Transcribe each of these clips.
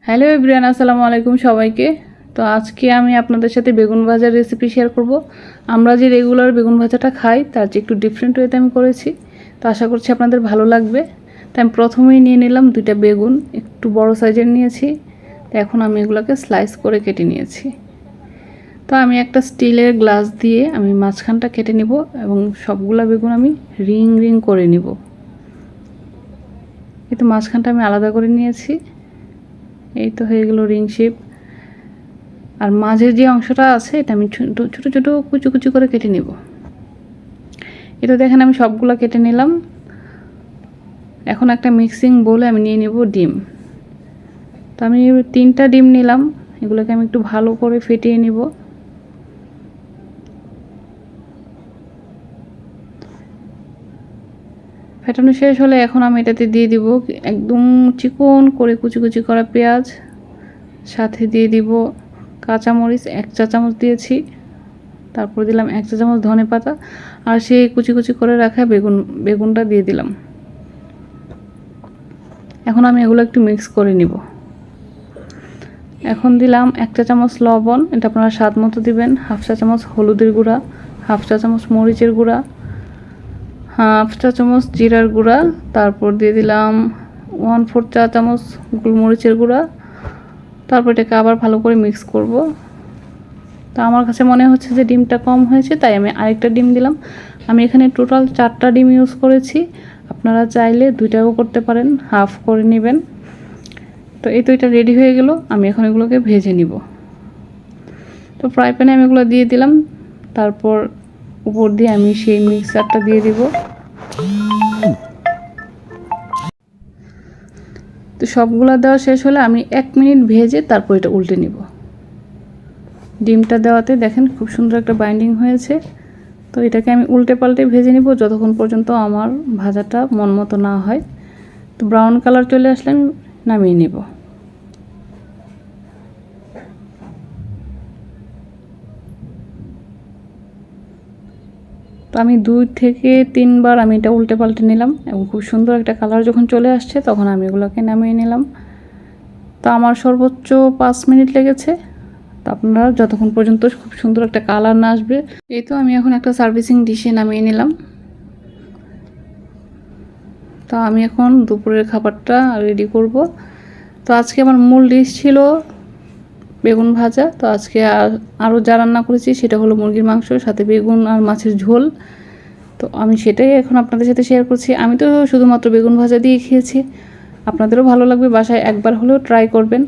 Hello everyone, আসসালামু আলাইকুম সবাইকে। তো আজকে আমি আপনাদের সাথে বেগুন ভাজার রেসিপি শেয়ার করব। আমরা যে রেগুলার বেগুন ভাজাটা খাই তার যে একটু ডিফারেন্ট ওয়েতে আমি করেছি। তো আশা করছি আপনাদের ভালো লাগবে। তো আমি প্রথমেই নিয়ে নিলাম 2টা বেগুন, একটু বড় সাইজের নিয়েছি। তো এখন আমি এগুলোকে স্লাইস করে কেটে নিয়েছি। তো আমি একটা স্টিলের গ্লাস দিয়ে আমি মাঝখানটা কেটে নিব এবং সবগুলা বেগুন আমি রিং রিং করে নিব। কিন্তু মাঝখানটা আমি আলাদা করে নিয়েছি। এই তো হয়ে গেল রিং শেপ। আর মাঝের যে অংশটা আছে এটা আমি ছোট ছোট কুচু কুচু করে কেটে নেব। এটা দেখেন আমি সবগুলো কেটে নিলাম। এখন একটা মিক্সিং বোলে আমি নিয়ে নেব ডিম। তো আমি 3টা ডিম নিলাম। এগুলোকে আমি একটু ভালো করে ফেটিয়ে নেব। ফেটানো শেষ হলে এখন আমি এটাতে দিয়ে দিব একদম চিকন করে কুচি কুচি করা পেঁয়াজ, সাথে দিয়ে দিব কাঁচামরিচ 1 চা চামচ দিয়েছি। তারপর দিলাম 1 চা চামচ ধনেপাতা আর সেই কুচি কুচি করে রাখা বেগুনটা দিয়ে দিলাম। এখন আমি এগুলো একটু মিক্স করে নিব। এখন দিলাম 1 চা চামচ লবণ, এটা আপনারা স্বাদ মতো দিবেন। 1/2 চা চামচ হলুদের গুঁড়া, 1/2 চা চামচ মরিচের গুঁড়া, 1/2 চা চামচ জিরার গুঁড়া, তারপর দিয়ে দিলাম 1/4 চা চামচ গোলমরিচের গুঁড়া। তারপর এটাকে আবার ভালো করে মিক্স করব। তো আমার কাছে মনে হচ্ছে যে ডিমটা কম হয়েছে, তাই আমি আরেকটা ডিম দিলাম। আমি এখানে টোটাল 4টা ডিম ইউজ করেছি। আপনারা চাইলে 2টাও করতে পারেন, হাফ করে নেবেন। তো এই তো এটা রেডি হয়ে গেল। আমি এখন এগুলোকে ভেজে নিব। তো ফ্রাই প্যানে আমি এগুলো দিয়ে দিলাম। তারপর উপর দিয়ে আমি সেই মিক্সারটা দিয়ে দিব। তো সবগুলো দেওয়া শেষ হলে আমি 1 মিনিট ভেজে তারপর এটা উল্টে নিব। ডিমটা দেওয়াতে দেখেন খুব সুন্দর একটা বাইন্ডিং হয়েছে। তো এটাকে আমি উল্টে পাল্টে ভেজে নিব যতক্ষণ পর্যন্ত আমার ভাজাটা মন মতো না হয়। তো ব্রাউন কালার চলে আসলে আমি নামিয়ে নেব। তো আমি 2 থেকে 3 বার আমি এটা উল্টে পাল্টে নিলাম এবং খুব সুন্দর একটা কালার যখন চলে আসছে তখন আমি এগুলোকে নামিয়ে নিলাম। তো আমার সর্বোচ্চ 5 মিনিট লেগেছে। তো আপনারা যতক্ষণ পর্যন্ত খুব সুন্দর একটা কালার না আসবে। এই তো আমি এখন একটা সার্ভিসিং ডিশে নামিয়ে নিলাম। তো আমি এখন দুপুরের খাবারটা রেডি করব। তো আজকে আমার মূল ডিশ ছিল বেগুন ভাজা। তো আজকে আরও যা রান্না করেছি সেটা হলো মুরগির মাংস, সাথে বেগুন আর মাছের ঝোল। তো আমি সেটাই এখন আপনাদের সাথে শেয়ার করছি। আমি তো শুধুমাত্র বেগুন ভাজা দিয়ে খেয়েছি। আপনাদেরও ভালো লাগবে, বাসায় একবার হলেও ট্রাই করবেন।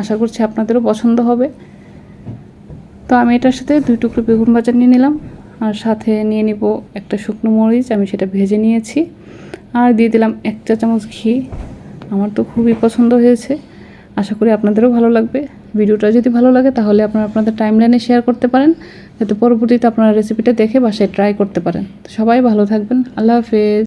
আশা করছি আপনাদেরও পছন্দ হবে। তো আমি এটার সাথে 2 টুকরো বেগুন ভাজা নিয়ে নিলাম আর সাথে নিয়ে নিব একটা শুকনো মরিচ, আমি সেটা ভেজে নিয়েছি। আর দিয়ে দিলাম 1 চা চামচ ঘি। আমার তো খুবই পছন্দ হয়েছে। আশা করি আপনাদেরও ভালো লাগবে। ভিডিওটা যদি ভালো লাগে তাহলে আপনারা আপনাদের টাইমলাইনে শেয়ার করতে পারেন, যাতে পরবর্তীতে আপনারা রেসিপিটা দেখে বাসায় ট্রাই করতে পারেন। তো সবাই ভালো থাকবেন। আল্লাহ হাফেজ।